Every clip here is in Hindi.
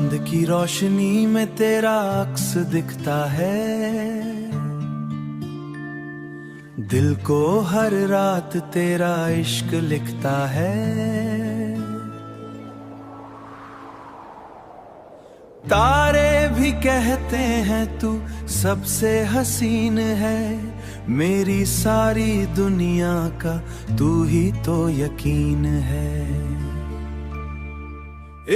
चांद की रोशनी में तेरा अक्स दिखता है, दिल को हर रात तेरा इश्क लिखता है। तारे भी कहते हैं तू सबसे हसीन है, मेरी सारी दुनिया का तू ही तो यकीन है।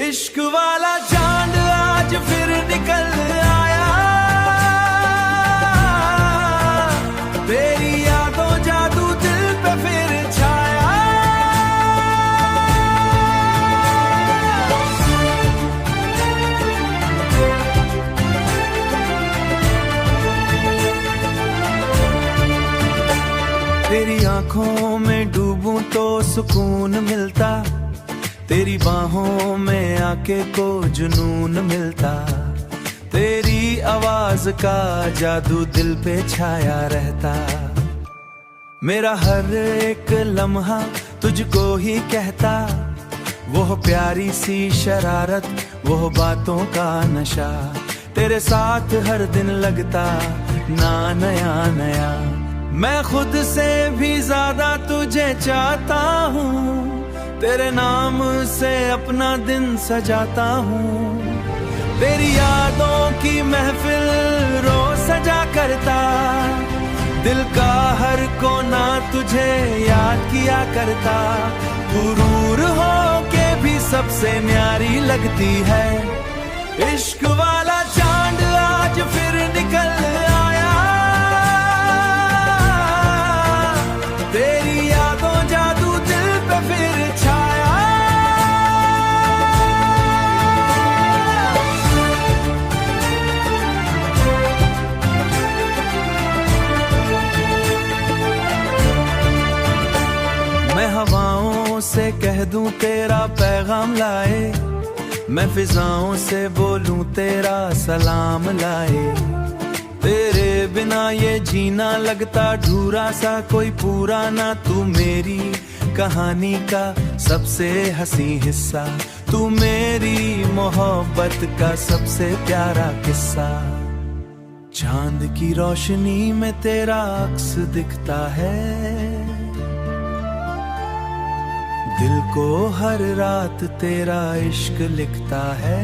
इश्क वाला चांद आज फिर निकल आया, तेरी यादों जादू दिल पे फिर छाया। तेरी आंखों में डूबूं तो सुकून मिलता, तेरी बाहों में आके को जुनून मिलता। तेरी आवाज का जादू दिल पे छाया रहता, मेरा हर एक लम्हा तुझको ही कहता। वो प्यारी सी शरारत, वो बातों का नशा, तेरे साथ हर दिन लगता ना नया नया। मैं खुद से भी ज्यादा तुझे चाहता हूँ, तेरे नाम से अपना दिन सजाता हूँ। तेरी यादों की महफिल रोज सजा करता, दिल का हर कोना तुझे याद किया करता। गुरूर हो के भी सबसे न्यारी लगती है। इश्क वाला चांद आज फिर निकल आया, तेरी यादों जादू दिल पे फिर छाया। मैं हवाओं से कह दूं तेरा पैगाम लाए, मैं फिजाओं से बोलूं तेरा सलाम लाए। तेरे बिना ये जीना लगता अधूरा सा, कोई पूरा ना। तू मेरी कहानी का सबसे हंसी हिस्सा, तू मेरी मोहब्बत का सबसे प्यारा किस्सा। चांद की रोशनी में तेरा अक्स दिखता है, दिल को हर रात तेरा इश्क लिखता है।